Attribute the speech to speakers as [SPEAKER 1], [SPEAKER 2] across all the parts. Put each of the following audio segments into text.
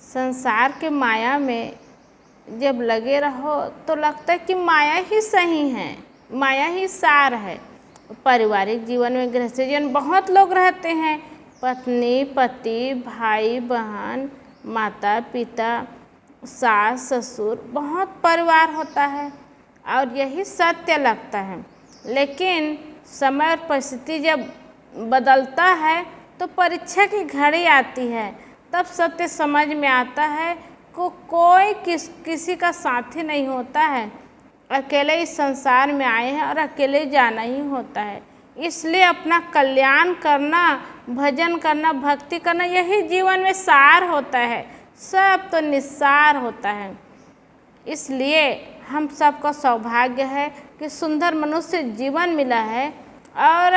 [SPEAKER 1] संसार के माया में जब लगे रहो तो लगता है कि माया ही सही है, माया ही सार है। पारिवारिक जीवन में, गृहस्थ जीवन, बहुत लोग रहते हैं, पत्नी पति, भाई बहन, माता पिता, सास ससुर, बहुत परिवार होता है और यही सत्य लगता है। लेकिन समय और परिस्थिति जब बदलता है तो परीक्षा की घड़ी आती है, तब सत्य समझ में आता है को कोई किसी का साथी नहीं होता है। अकेले इस संसार में आए हैं और अकेले जाना ही होता है। इसलिए अपना कल्याण करना, भजन करना, भक्ति करना, यही जीवन में सार होता है, सब तो निस्सार होता है। इसलिए हम सबका सौभाग्य है कि सुंदर मनुष्य जीवन मिला है और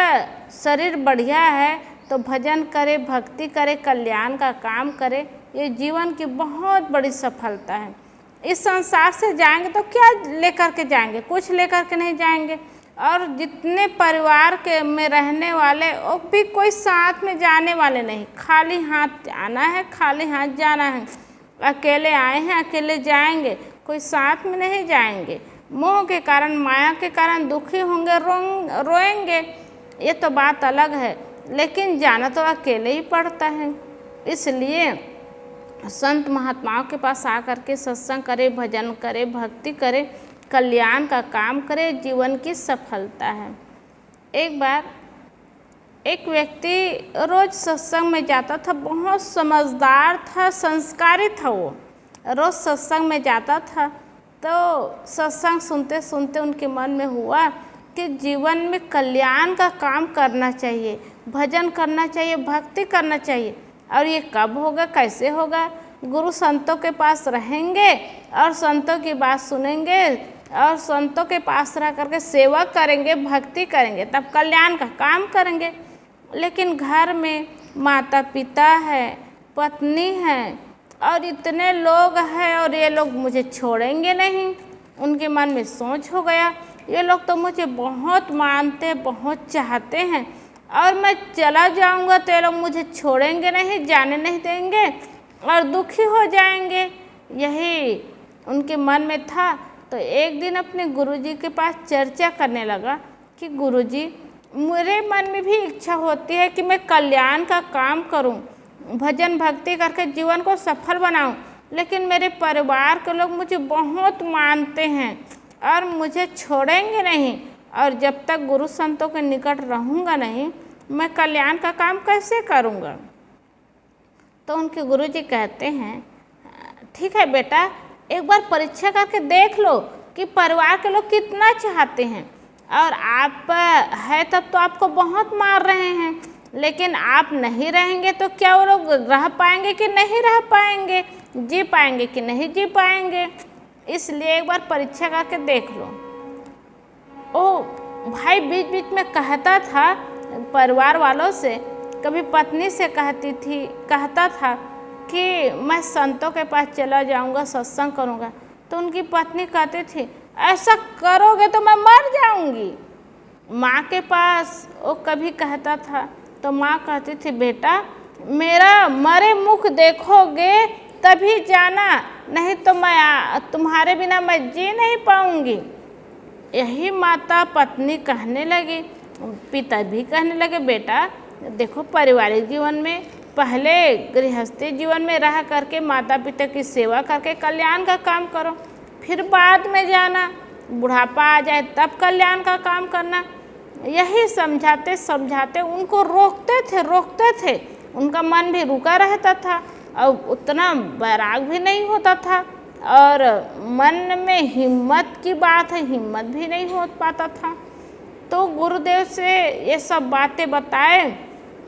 [SPEAKER 1] शरीर बढ़िया है तो भजन करे, भक्ति करे, कल्याण का काम करे, ये जीवन की बहुत बड़ी सफलता है। इस संसार से जाएंगे तो क्या लेकर के जाएंगे? कुछ लेकर के नहीं जाएंगे। और जितने परिवार के में रहने वाले वो भी कोई साथ में जाने वाले नहीं, खाली हाथ आना है, खाली हाथ जाना है। अकेले आए हैं, अकेले जाएंगे, कोई साथ में नहीं जाएंगे। मोह के कारण, माया के कारण दुखी होंगे, रोएंगे, ये तो बात अलग है, लेकिन जाना तो अकेले ही पड़ता है। इसलिए संत महात्माओं के पास आकर के सत्संग करे, भजन करे, भक्ति करे, कल्याण का काम करे, जीवन की सफलता है। एक बार एक व्यक्ति रोज सत्संग में जाता था, बहुत समझदार था, संस्कारी था। वो रोज सत्संग में जाता था तो सत्संग सुनते सुनते उनके मन में हुआ कि जीवन में कल्याण का काम करना चाहिए, भजन करना चाहिए, भक्ति करना चाहिए। और ये कब होगा, कैसे होगा? गुरु संतों के पास रहेंगे और संतों की बात सुनेंगे और संतों के पास रह करके सेवा करेंगे, भक्ति करेंगे, तब कल्याण का काम करेंगे। लेकिन घर में माता पिता है, पत्नी है और इतने लोग हैं और ये लोग मुझे छोड़ेंगे नहीं। उनके मन में सोच हो गया, ये लोग तो मुझे बहुत मानते, बहुत चाहते हैं और मैं चला जाऊंगा तो ये लोग मुझे छोड़ेंगे नहीं, जाने नहीं देंगे और दुखी हो जाएंगे। यही उनके मन में था। तो एक दिन अपने गुरुजी के पास चर्चा करने लगा कि गुरुजी, मेरे मन में भी इच्छा होती है कि मैं कल्याण का काम करूं, भजन भक्ति करके जीवन को सफल बनाऊं, लेकिन मेरे परिवार के लोग मुझे बहुत मानते हैं और मुझे छोड़ेंगे नहीं, और जब तक गुरु संतों के निकट रहूँगा नहीं, मैं कल्याण का काम कैसे करूँगा? तो उनके गुरुजी कहते हैं, ठीक है बेटा, एक बार परीक्षा करके देख लो कि परिवार के लोग कितना चाहते हैं, और आप है तब तो आपको बहुत मार रहे हैं, लेकिन आप नहीं रहेंगे तो क्या वो लोग रह पाएंगे कि नहीं रह पाएंगे, जी पाएंगे कि नहीं जी पाएंगे? इसलिए एक बार परीक्षा करके देख लो। ओ भाई बीच बीच में कहता था परिवार वालों से, कभी पत्नी से कहता था कि मैं संतों के पास चला जाऊंगा, सत्संग करूंगा। तो उनकी पत्नी कहती थी, ऐसा करोगे तो मैं मर जाऊंगी। माँ के पास वो कभी कहता था तो माँ कहती थी, बेटा मेरा मरे मुख देखोगे तभी जाना, नहीं तो मैं तुम्हारे बिना मैं जी नहीं पाऊंगी। यही माता पत्नी कहने लगी, पिता भी कहने लगे, बेटा देखो पारिवारिक जीवन में, पहले गृहस्थी जीवन में रह करके माता पिता की सेवा करके कल्याण का काम करो, फिर बाद में जाना, बुढ़ापा आ जाए तब कल्याण का काम करना। यही समझाते समझाते उनको रोकते थे। उनका मन भी रुका रहता था और उतना बैराग भी नहीं होता था, और मन में हिम्मत की बात है, हिम्मत भी नहीं हो पाता था। तो गुरुदेव से ये सब बातें बताए,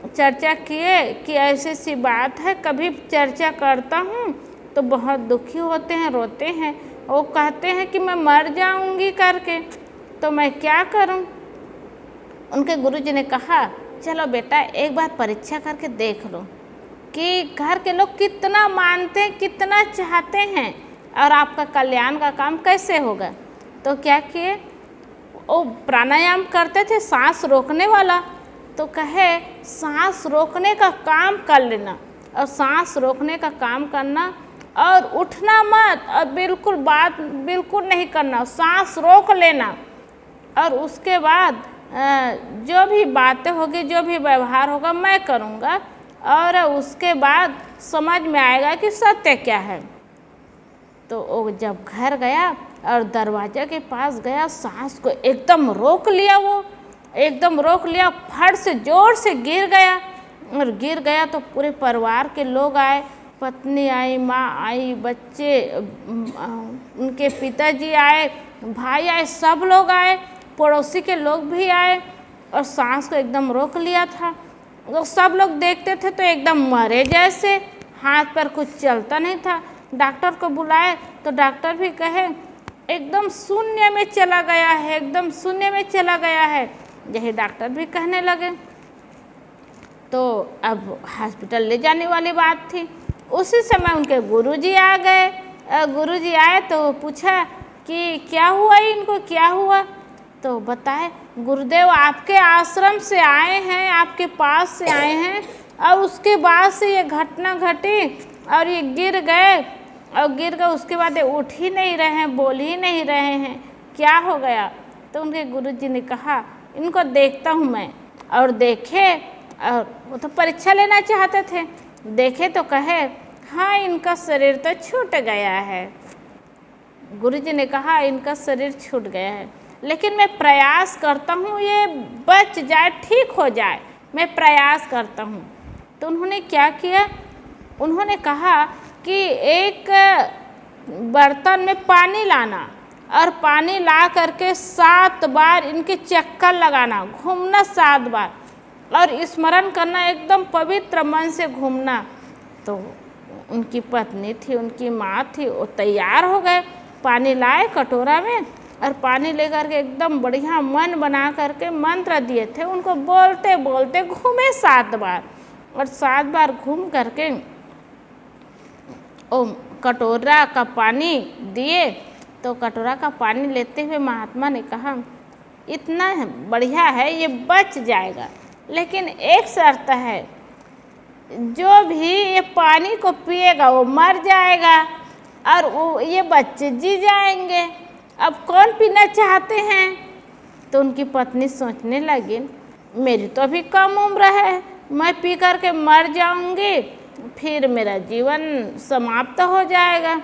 [SPEAKER 1] चर्चा किए कि ऐसी सी बात है। कभी चर्चा करता हूँ तो बहुत दुखी होते हैं, रोते हैं, वो कहते हैं कि मैं मर जाऊंगी करके, तो मैं क्या करूं? उनके गुरुजी ने कहा, चलो बेटा एक बार परीक्षा करके देख लो कि घर के लोग कितना मानते हैं, कितना चाहते हैं, और आपका कल्याण का काम कैसे होगा। तो क्या किए, वो प्राणायाम करते थे, सांस रोकने वाला। तो कहे सांस रोकने का काम कर लेना, और सांस रोकने का काम करना और उठना मत, और बिल्कुल बात बिल्कुल नहीं करना, सांस रोक लेना। और उसके बाद जो भी बातें होगी, जो भी व्यवहार होगा मैं करूँगा, और उसके बाद समझ में आएगा कि सत्य क्या है। तो वो जब घर गया और दरवाजे के पास गया, सांस को एकदम रोक लिया, वो एकदम रोक लिया, फट से जोर से गिर गया। और गिर गया तो पूरे परिवार के लोग आए, पत्नी आई, माँ आई, बच्चे, उनके पिताजी आए, भाई आए, सब लोग आए, पड़ोसी के लोग भी आए, और सांस को एकदम रोक लिया था। तो सब लोग देखते थे तो एकदम मरे जैसे, हाथ पर कुछ चलता नहीं था। डॉक्टर को बुलाए तो डॉक्टर भी कहे एकदम शून्य में चला गया है, एकदम शून्य में चला गया है, यही डॉक्टर भी कहने लगे। तो अब हॉस्पिटल ले जाने वाली बात थी। उसी समय उनके गुरुजी आ गए। गुरुजी आए तो पूछा कि क्या हुआ, इनको क्या हुआ। तो बताए, गुरुदेव आपके आश्रम से आए हैं, आपके पास से आए हैं, और उसके बाद से ये घटना घटी और ये गिर गए, और गिर गए उसके बाद ये उठ ही नहीं रहे हैं, बोल ही नहीं रहे हैं, क्या हो गया। तो उनके गुरुजी ने कहा इनको देखता हूँ मैं। और देखे, और वो तो परीक्षा लेना चाहते थे, देखे तो कहे हाँ इनका शरीर तो छूट गया है। गुरुजी ने कहा इनका शरीर छूट गया है, लेकिन मैं प्रयास करता हूँ ये बच जाए, ठीक हो जाए, मैं प्रयास करता हूँ। तो उन्होंने क्या किया, उन्होंने कहा कि एक बर्तन में पानी लाना, और पानी ला करके 7 बार इनके चक्कर लगाना, घूमना 7 बार, और स्मरण करना, एकदम पवित्र मन से घूमना। तो उनकी पत्नी थी, उनकी माँ थी, वो तैयार हो गए, पानी लाए कटोरा में, और पानी लेकर के एकदम बढ़िया मन बना करके मंत्र दिए थे, उनको बोलते बोलते घूमे 7 बार, और 7 बार घूम करके ओ कटोरा का पानी दिए। तो कटोरा का पानी लेते हुए महात्मा ने कहा इतना बढ़िया है, ये बच जाएगा, लेकिन एक शर्त है, जो भी ये पानी को पिएगा वो मर जाएगा, और वो ये बच्चे जी जाएंगे। अब कौन पीना चाहते हैं। तो उनकी पत्नी सोचने लगी मेरी तो अभी कम उम्र है, मैं पी कर के मर जाऊंगी, फिर मेरा जीवन समाप्त हो जाएगा,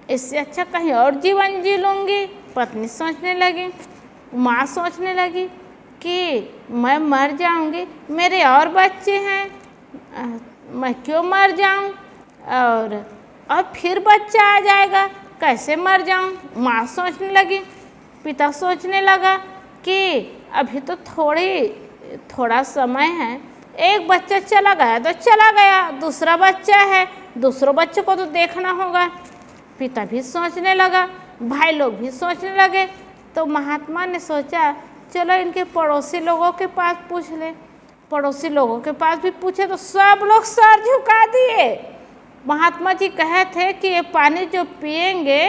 [SPEAKER 1] इससे अच्छा कहीं और जीवन जी लूँगी। पत्नी सोचने लगी, माँ सोचने लगी कि मैं मर जाऊंगी, मेरे और बच्चे हैं, मैं क्यों मर जाऊं, और फिर बच्चा आ जाएगा, कैसे मर जाऊं। माँ सोचने लगी, पिता सोचने लगा कि अभी तो थोड़ा समय है, एक बच्चा चला गया तो चला गया, दूसरा बच्चा है, दूसरों बच्चे को तो देखना होगा। पिता भी सोचने लगा, भाई लोग भी सोचने लगे। तो महात्मा ने सोचा चलो इनके पड़ोसी लोगों के पास पूछ ले। पड़ोसी लोगों के पास भी पूछे तो सब लोग सर झुका दिए। महात्मा जी कहे थे कि ये पानी जो पिएंगे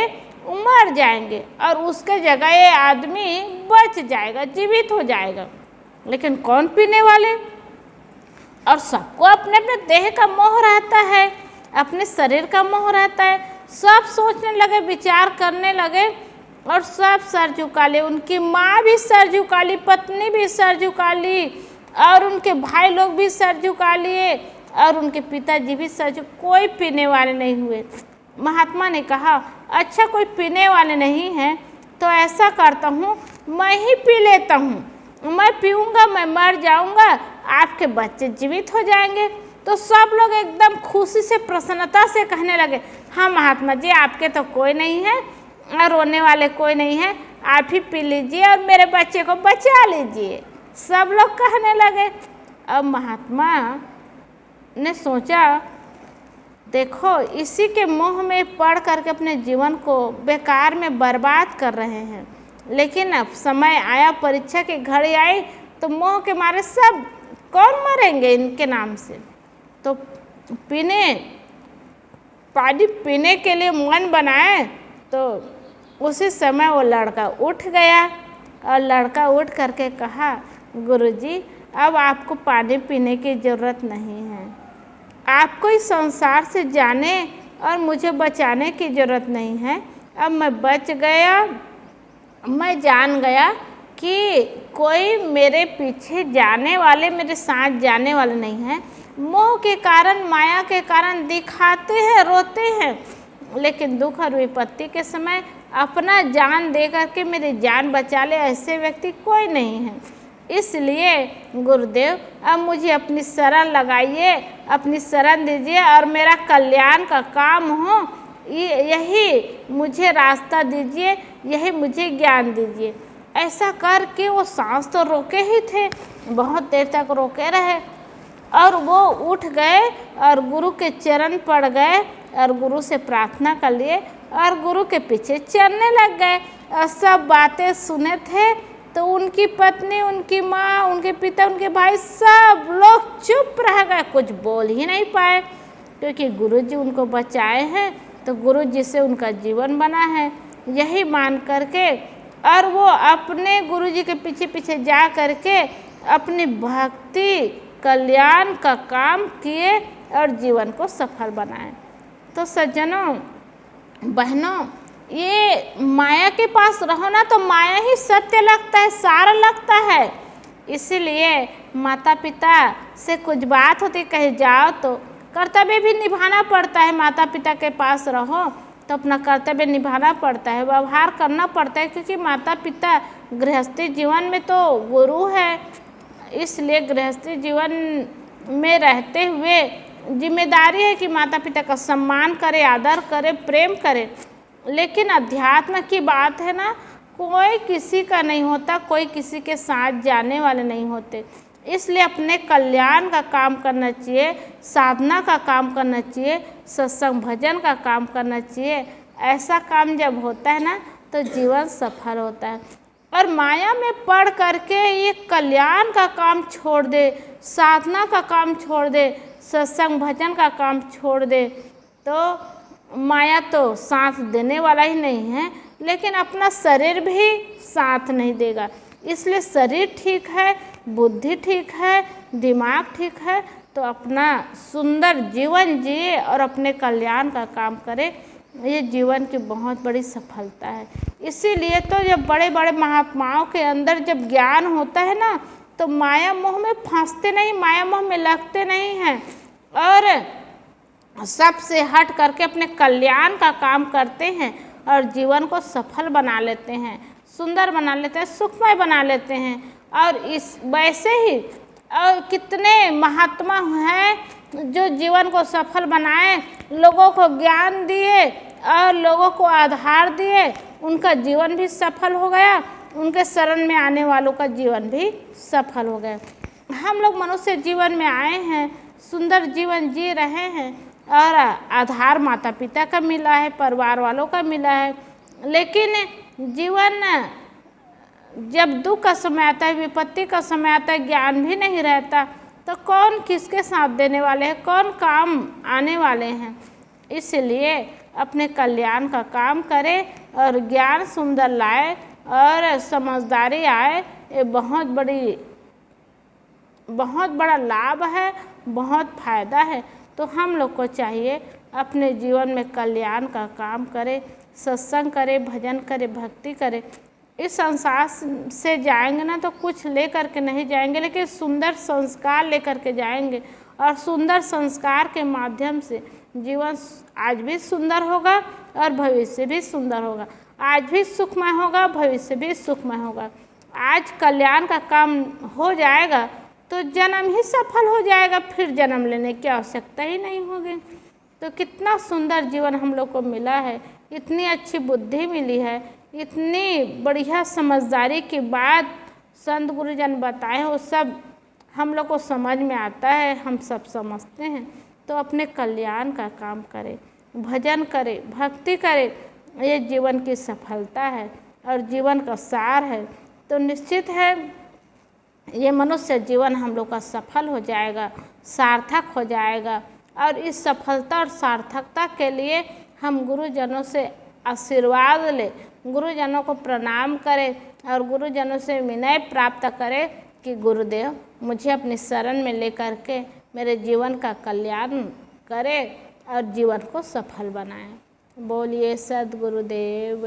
[SPEAKER 1] वो मर जाएंगे, और उसके जगह ये आदमी बच जाएगा, जीवित हो जाएगा, लेकिन कौन पीने वाले। और सबको अपने अपने देह का मोह रहता है, अपने शरीर का मोह रहता है। सब सोचने लगे, विचार करने लगे, और सब सर झुका लिए। उनकी माँ भी सर झुका ली, पत्नी भी सर झुका ली, और उनके भाई लोग भी सर झुका लिए, और उनके पिताजी भी सर झुका, कोई पीने वाले नहीं हुए। महात्मा ने कहा अच्छा कोई पीने वाले नहीं हैं तो ऐसा करता हूँ मैं ही पी लेता हूँ, मैं पीऊँगा, मैं मर जाऊँगा, आपके बच्चे जीवित हो जाएंगे। तो सब लोग एकदम खुशी से, प्रसन्नता से कहने लगे हाँ महात्मा जी आपके तो कोई नहीं है और रोने वाले कोई नहीं है, आप ही पी लीजिए और मेरे बच्चे को बचा लीजिए। सब लोग कहने लगे। अब महात्मा ने सोचा देखो इसी के मोह में पड़ करके अपने जीवन को बेकार में बर्बाद कर रहे हैं, लेकिन अब समय आया, परीक्षा की घड़ी आई तो मोह के मारे सब कौन मरेंगे इनके नाम से। तो पानी पीने के लिए मन बनाए तो उसी समय वो लड़का उठ गया, और लड़का उठ करके कहा गुरुजी अब आपको पानी पीने की ज़रूरत नहीं है, आपको इस संसार से जाने और मुझे बचाने की ज़रूरत नहीं है। अब मैं बच गया, मैं जान गया कि कोई मेरे पीछे जाने वाले, मेरे साथ जाने वाले नहीं हैं। मोह के कारण, माया के कारण दिखाते हैं, रोते हैं, लेकिन दुख और विपत्ति के समय अपना जान दे करके मेरी जान बचा ले ऐसे व्यक्ति कोई नहीं है। इसलिए गुरुदेव अब मुझे अपनी शरण लगाइए, अपनी शरण दीजिए और मेरा कल्याण का काम हो, यही मुझे रास्ता दीजिए, यही मुझे ज्ञान दीजिए। ऐसा करके वो सांस तो रोके ही थे, बहुत देर तक रोके रहे और वो उठ गए और गुरु के चरण पड़ गए और गुरु से प्रार्थना कर लिए और गुरु के पीछे चलने लग गए। और सब बातें सुने थे तो उनकी पत्नी, उनकी माँ, उनके पिता, उनके भाई सब लोग चुप रह गए, कुछ बोल ही नहीं पाए, क्योंकि गुरु जी उनको बचाए हैं तो गुरु जी से उनका जीवन बना है, यही मान करके और वो अपने गुरु जी के पीछे पीछे जा करके अपनी भक्ति कल्याण का काम किए और जीवन को सफल बनाए। तो सज्जनों, बहनों, ये माया के पास रहो ना तो माया ही सत्य लगता है, सारा लगता है। इसीलिए माता पिता से कुछ बात होती, कहीं जाओ तो कर्तव्य भी निभाना पड़ता है। माता पिता के पास रहो तो अपना कर्तव्य निभाना पड़ता है, व्यवहार करना पड़ता है, क्योंकि माता पिता गृहस्थी जीवन में तो गुरु है। इसलिए गृहस्थी जीवन में रहते हुए जिम्मेदारी है कि माता पिता का सम्मान करे, आदर करे, प्रेम करे। लेकिन अध्यात्म की बात है ना, कोई किसी का नहीं होता, कोई किसी के साथ जाने वाले नहीं होते। इसलिए अपने कल्याण का काम करना चाहिए, साधना का काम करना चाहिए, सत्संग भजन का काम करना चाहिए। ऐसा काम जब होता है ना तो जीवन सफल होता है। और माया में पड़ करके ये कल्याण का काम छोड़ दे, साधना का काम छोड़ दे, सत्संग भजन का काम छोड़ दे तो माया तो साथ देने वाला ही नहीं है, लेकिन अपना शरीर भी साथ नहीं देगा। इसलिए शरीर ठीक है, बुद्धि ठीक है, दिमाग ठीक है तो अपना सुंदर जीवन जिए और अपने कल्याण का काम करे, ये जीवन की बहुत बड़ी सफलता है। इसीलिए तो जब बड़े बड़े महात्माओं के अंदर जब ज्ञान होता है ना तो माया मोह में फंसते नहीं, माया मोह में लगते नहीं हैं और सबसे हट करके अपने कल्याण का काम करते हैं और जीवन को सफल बना लेते हैं, सुंदर बना लेते हैं, सुखमय बना लेते हैं। और इस वैसे ही और कितने महात्मा हैं जो जीवन को सफल बनाए, लोगों को ज्ञान दिए और लोगों को आधार दिए, उनका जीवन भी सफल हो गया, उनके शरण में आने वालों का जीवन भी सफल हो गया। हम लोग मनुष्य जीवन में आए हैं, सुंदर जीवन जी रहे हैं और आधार माता पिता का मिला है, परिवार वालों का मिला है। लेकिन जीवन जब दुख का समय आता है, विपत्ति का समय आता है, ज्ञान भी नहीं रहता तो कौन किसके साथ देने वाले हैं, कौन काम आने वाले हैं। इसलिए अपने कल्याण का काम करे और ज्ञान सुंदर लाए और समझदारी आए, ये बहुत बड़ा लाभ है, बहुत फायदा है। तो हम लोग को चाहिए अपने जीवन में कल्याण का काम करे, सत्संग करे, भजन करे, भक्ति करे। इस संसार से जाएंगे ना तो कुछ ले करके नहीं जाएंगे, लेकिन सुंदर संस्कार लेकर के जाएंगे और सुंदर संस्कार के माध्यम से जीवन आज भी सुंदर होगा और भविष्य भी सुंदर होगा। आज भी सुखमय होगा, भविष्य भी सुखमय होगा। आज कल्याण का काम हो जाएगा तो जन्म ही सफल हो जाएगा, फिर जन्म लेने की आवश्यकता ही नहीं होगी। तो कितना सुंदर जीवन हम लोग को मिला है, इतनी अच्छी बुद्धि मिली है, इतनी बढ़िया समझदारी की बात संत गुरुजन बताए हो, सब हम लोग को समझ में आता है, हम सब समझते हैं। तो अपने कल्याण का काम करें, भजन करें, भक्ति करें, ये जीवन की सफलता है और जीवन का सार है। तो निश्चित है ये मनुष्य जीवन हम लोग का सफल हो जाएगा, सार्थक हो जाएगा। और इस सफलता और सार्थकता के लिए हम गुरुजनों से आशीर्वाद लें, गुरुजनों को प्रणाम करें और गुरुजनों से विनय प्राप्त करें कि गुरुदेव मुझे अपनी शरण में लेकर के मेरे जीवन का कल्याण करें और जीवन को सफल बनाएं। बोलिए सद्गुरुदेव।